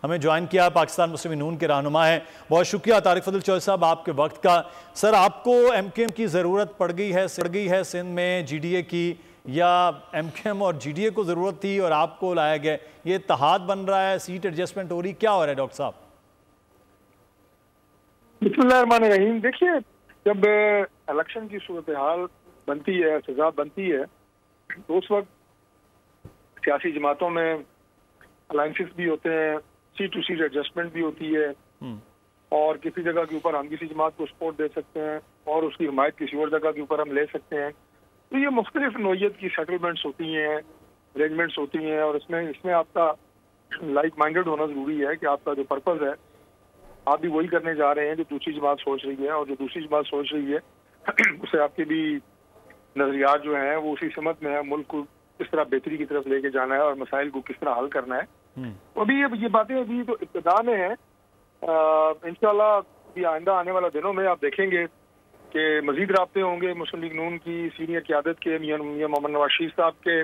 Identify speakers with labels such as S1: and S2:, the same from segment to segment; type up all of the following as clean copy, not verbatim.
S1: हमें ज्वाइन किया। पाकिस्तान मुस्लिम नून के रहनुमा हैं। बहुत शुक्रिया तारिक फजल चौधरी साहब आपके वक्त का। सर, आपको MKM की ज़रूरत पड़ गई है सिंध में GDA की, या MKM और GDA को ज़रूरत थी और आपको लाया गया? ये इत्तेहाद बन रहा है, सीट एडजस्टमेंट हो रही, क्या हो रहा है डॉक्टर साहब?
S2: बिस्मिल्लाहिर्रहमानिर्रहीम। देखिए, जब इलेक्शन की सूरत हाल बनती है, सजा बनती है, तो उस वक्त सियासी जमातों में अलायंसेस भी होते हैं, सीट टू सीट एडजस्टमेंट भी होती है, और किसी जगह के ऊपर हम किसी जमात को सपोर्ट दे सकते हैं और उसकी हिमायत किसी और जगह के ऊपर हम ले सकते हैं। तो ये मुख्तलिफ नोयत की सेटलमेंट्स होती हैं, अरेंजमेंट्स होती हैं, और इसमें आपका लाइक माइंडेड होना जरूरी है कि आपका जो पर्पज़ है आप भी वही करने जा रहे हैं जो दूसरी जमात सोच रही है, और जो दूसरी जमात सोच रही है उसे आपके भी नजरियात जो हैं वो उसी समत में है, मुल्क को किस तरह बेहतरी की तरफ लेके जाना है और मसाइल को किस तरह हल करना है। तो अभी ये बातें अभी तो इब्तिदा में है। इंशाल्लाह भी आइंदा आने वाला दिनों में आप देखेंगे कि मजीद राब्ते होंगे मुस्लिम लीग नून की सीनियर क़यादत के, मियां मोहम्मद नवाज शरीफ साहब के,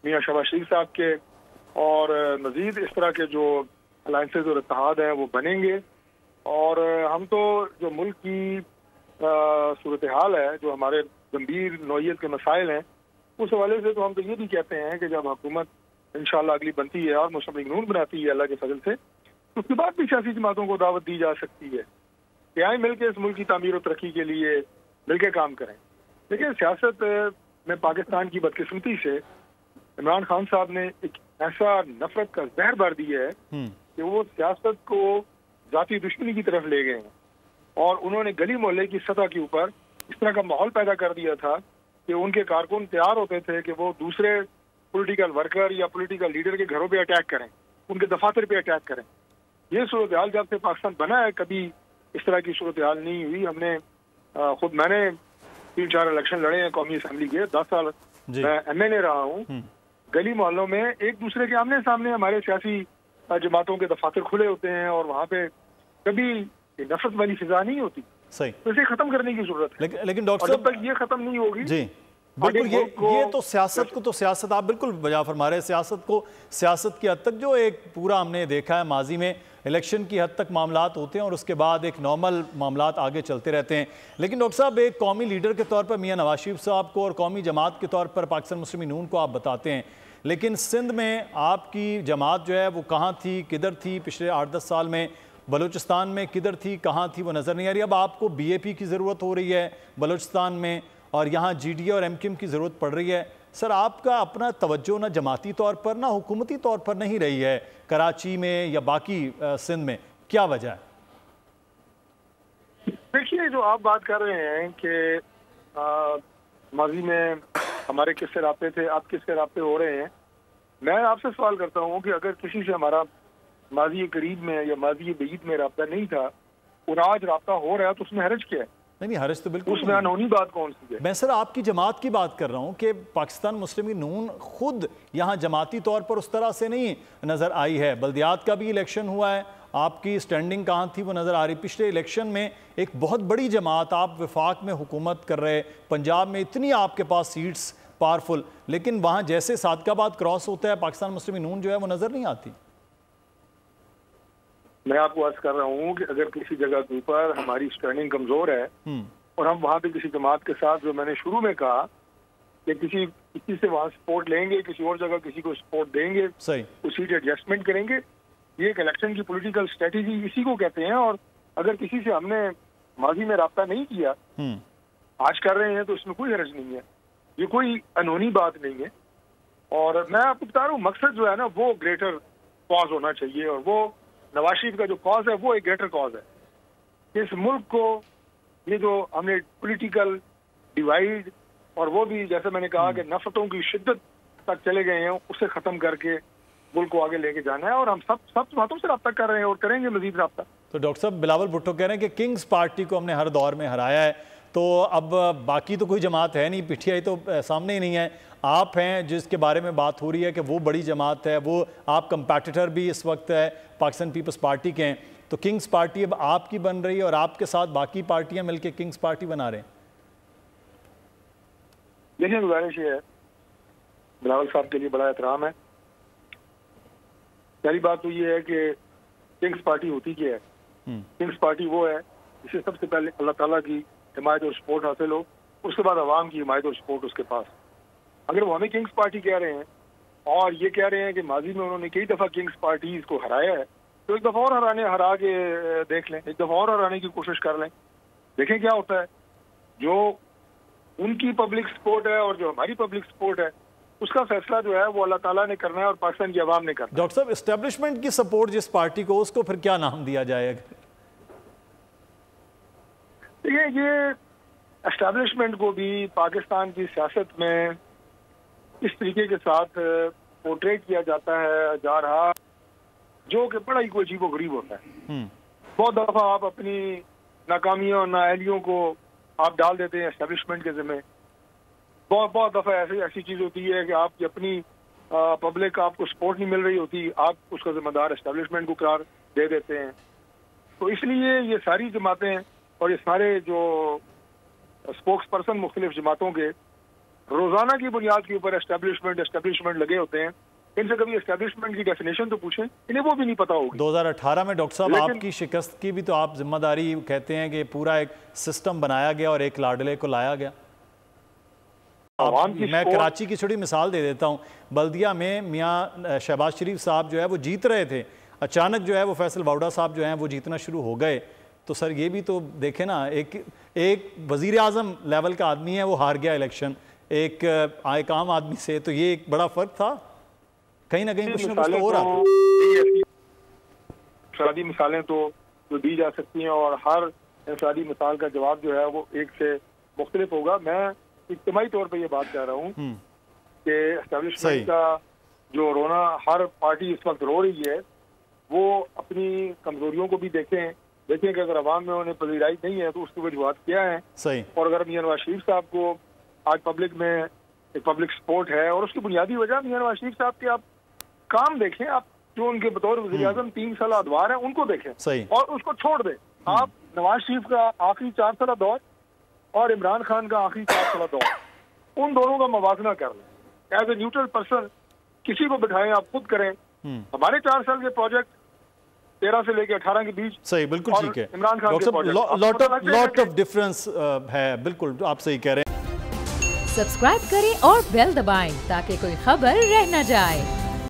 S2: मियां शहबाज शरीफ साहब के, और मजीद इस तरह के जो अलायंसेज और इत्तेहाद हैं वो बनेंगे। और हम तो जो मुल्क की सूरत हाल है, जो हमारे गंभीर नौयत के मसाइल हैं, उस हवाले से तो हम तो ये भी कहते हैं कि जब हुकूमत इंशाल्लाह अगली बनती है और मुस्लिम लीग नून बनाती है अल्लाह के फजल से, तो उसके बाद भी सियासी जमातों को दावत दी जा सकती है कि आए मिलकर इस मुल्क की तामीर और तरक्की के लिए मिलकर काम करें। देखिए, सियासत में पाकिस्तान की बदकिस्मती से इमरान खान साहब ने एक ऐसा नफरत का जहर भर दिया है कि वो सियासत को जाती दुश्मनी की तरफ ले गए हैं, और उन्होंने गली मोहल्ले की सतह के ऊपर इस तरह का माहौल पैदा कर दिया था कि उनके कारकुन तैयार होते थे कि वो दूसरे पॉलिटिकल वर्कर या पॉलिटिकल लीडर के घरों पे अटैक करें, उनके दफातर पे अटैक करें। ये सूरत हाल जब से पाकिस्तान बना है कभी इस तरह की सूरत हाल नहीं हुई। हमने मैंने 3-4 इलेक्शन लड़े हैं कौमी असम्बली के, 10 साल मैं MNA रहा हूँ। गली मोहल्लों में एक दूसरे के आमने सामने हमारे सियासी जमातों के दफातर खुले होते हैं, और वहाँ पे कभी नफरत वाली फिजा नहीं होती।
S1: सही,
S2: तो इसे खत्म करने की जरूरत है।
S1: लेकिन डॉक्टर साहब,
S2: जब तक ये खत्म नहीं होगी,
S1: जी बिल्कुल, ये तो सियासत आप बिल्कुल बजा फरमा रहे हैं। सियासत की हद तक जो एक पूरा हमने देखा है माजी में, इलेक्शन की हद तक मामलात होते हैं और उसके बाद एक नॉर्मल मामलात आगे चलते रहते हैं। लेकिन डॉक्टर साहब, एक कौमी लीडर के तौर पर मियां नवाज शरीफ साहब को और कौमी जमात के तौर पर पाकिस्तान मुस्लिम नून को आप बताते हैं, लेकिन सिंध में आपकी जमात जो है वो कहाँ थी, किधर थी पिछले 8-10 साल में? बलूचिस्तान में किधर थी, कहाँ थी, वो नज़र नहीं आ रही। अब आपको BAP की ज़रूरत हो रही है बलूचिस्तान में, और यहाँ GDA और MKM की ज़रूरत पड़ रही है। सर, आपका अपना तवज्जो ना जमाती तौर पर ना हुकूमती तौर पर नहीं रही है कराची में या बाकी सिंध में, क्या वजह है?
S2: देखिए, जो आप बात कर रहे हैं कि माजी में हमारे किससे राब्ते थे, आप किससे राब्ते हो रहे हैं, मैं आपसे सवाल करता हूँ कि अगर किसी से हमारा माजी करीब में या माजी बईद में राब्ता नहीं था और आज राब्ता हो रहा है, तो उसमें हर्ज क्या है?
S1: नहीं, हर्ज तो बिल्कुल
S2: उसमें अनहोनी बात कौन सी है?
S1: मैं सर आपकी जमात की बात कर रहा हूँ कि पाकिस्तान मुस्लिम नून खुद यहाँ जमाती तौर पर उस तरह से नहीं नज़र आई है। बल्दियात का भी इलेक्शन हुआ है, आपकी स्टैंडिंग कहाँ थी वो नज़र आ रही। पिछले इलेक्शन में एक बहुत बड़ी जमात, आप वफाक में हुकूमत कर रहे, पंजाब में इतनी आपके पास सीट्स पावरफुल, लेकिन वहाँ जैसे सादकाबाद क्रॉस होता है पाकिस्तान मुस्लिम नून जो है वो नज़र नहीं आती।
S2: मैं आपको अर्ज कर रहा हूँ कि अगर किसी जगह के ऊपर हमारी स्टैंडिंग कमजोर है और हम वहाँ पे किसी जमात के साथ, जो मैंने शुरू में कहा कि किसी से वहाँ सपोर्ट लेंगे, किसी और जगह किसी को सपोर्ट देंगे,
S1: सही
S2: उसी से एडजस्टमेंट करेंगे, ये एक इलेक्शन की पॉलिटिकल स्ट्रेटेजी इसी को कहते हैं। और अगर किसी से हमने माजी में राब्ता नहीं किया, आज कर रहे हैं, तो इसमें कोई हर्ज नहीं है, ये कोई अनहोनी बात नहीं है। और मैं आपको बता रहा हूँ, मकसद जो है ना वो ग्रेटर कॉज होना चाहिए, और वो नवाज शरीफ का जो कॉज है वो एक ग्रेटर कॉज है। इस मुल्क को ये जो हमने पॉलिटिकल डिवाइड, और वो भी जैसे मैंने कहा कि नफरतों की शिद्दत तक चले गए हैं, उसे खत्म करके मुल्क को आगे लेके जाना है। और हम सब बातों से रब्ता कर रहे हैं और करेंगे मजीद रब्ता।
S1: तो डॉक्टर साहब, बिलावल भुट्टो कह रहे हैं कि किंग्स पार्टी को हमने हर दौर में हराया है, तो अब बाकी तो कोई जमात है नहीं, PTI तो सामने ही नहीं है, आप हैं जिसके बारे में बात हो रही है कि वो बड़ी जमात है, वो आप कंपेटिटर भी इस वक्त है पाकिस्तान पीपल्स पार्टी के हैं, तो किंग्स पार्टी अब आपकी बन रही है और आपके साथ बाकी पार्टियां मिलकर किंग्स पार्टी बना रहे हैं।
S2: देखिए, गुजारिश ये है, बिलावल साहब के लिए बड़ा एहतराम है। पहली बात तो ये है कि किंग्स पार्टी होती क्या है? किंग्स पार्टी वो है जिसे सबसे पहले अल्लाह ताला की हिमायत और सपोर्ट हासिल हो, उसके बाद अवाम की हिमायत और सपोर्ट उसके पास। अगर वो हमें किंग्स पार्टी कह रहे हैं और ये कह रहे हैं कि माजी में उन्होंने कई दफ़ा किंग्स पार्टीज को हराया है, तो एक दफ़ा और हरा के देख लें, एक दफ़ा और हराने की कोशिश कर लें, देखें क्या होता है। जो उनकी पब्लिक सपोर्ट है और जो हमारी पब्लिक सपोर्ट है, उसका फैसला जो है वो अल्लाह ताला ने करना है और पाकिस्तान की आवाम ने करना है।
S1: डॉक्टर साहब, एस्टेब्लिशमेंट की सपोर्ट जिस पार्टी को, उसको फिर क्या नाम दिया जाएगा?
S2: देखिए, ये एस्टेब्लिशमेंट को भी पाकिस्तान की सियासत में इस तरीके के साथ पोर्ट्रेट किया जाता है जा रहा, जो कि बड़ा ही कोई अजीबो गरीब होता है। बहुत दफा आप अपनी नाकामियों और नाअहलियों को आप डाल देते हैं एस्टेब्लिशमेंट के ज़िम्मे। बहुत दफा ऐसी चीज होती है कि आपकी अपनी पब्लिक आपको सपोर्ट नहीं मिल रही होती, आप उसका जिम्मेदार एस्टेब्लिशमेंट को करार दे देते हैं। तो इसलिए ये सारी जमातें और ये सारे जो स्पोक्स पर्सन मुख्तलिफ जमातों के रोजाना की बुनियाद के ऊपर एस्टेब्लिशमेंट लगे होते हैं। इनसे कभी एस्टेब्लिशमेंट की डेफिनेशन तो पूछें, इन्हें वो भी नहीं पता होगी।
S1: 2018 में डॉक्टर साहब आपकी शिकस्त की भी तो आप जिम्मेदारी कहते हैं कि पूरा एक सिस्टम बनाया गया और एक लाडले को लाया गया। मैं कराची की छोटी मिसाल दे देता हूँ। बल्दिया में मियाँ शहबाज शरीफ साहब जो है वो जीत रहे थे, अचानक जो है वो फैसल वाउडा साहब जो हैं वो जीतना शुरू हो गए। तो सर ये भी तो देखें ना, एक वजीर आजम लेवल का आदमी है वो हार गया इलेक्शन एक आम आदमी से, तो ये एक बड़ा फर्क था। कहीं ना कहीं कुछ ना कुछ तो हो रहा था।
S2: इंफरादी मिसालें तो दी जा सकती हैं और हर इंफरादी मिसाल का जवाब जो है वो एक से मुख्तलिफ होगा। मैं इज्तिमाई तौर पर यह बात कह रहा हूँ कि एस्टेब्लिशमेंट का जो रोना हर पार्टी इस वक्त रो रही है, वो अपनी कमजोरियों को भी देखें कि अगर अवाम में उन्हें पजीराई नहीं है तो उसकी वजूहत क्या है।
S1: सही।
S2: और अगर मियां नवाज शरीफ साहब को आज पब्लिक में एक पब्लिक सपोर्ट है और उसकी बुनियादी वजह मियां नवाज शरीफ साहब के आप काम देखें, आप जो उनके बतौर वज़ीर आज़म 3 साल अदवार है उनको देखें।
S1: सही।
S2: और उसको छोड़ दें। आप नवाज शरीफ का आखिरी 4 साल दौर और इमरान खान का आखिरी 4 साल दौर, उन दोनों का मवाजना कर लें। एज ए न्यूट्रल पर्सन किसी को बिठाएं, आप खुद करें। हमारे 4 साल के प्रोजेक्ट 13 से लेकर 18 के बीच।
S1: सही, बिल्कुल ठीक है।
S2: इमरान खान के
S1: प्रोजेक्ट लॉट ऑफ डिफरेंस है। बिल्कुल आप सही कह रहे हैं।
S3: सब्सक्राइब करें और बेल दबाएं ताकि कोई खबर रह न जाए।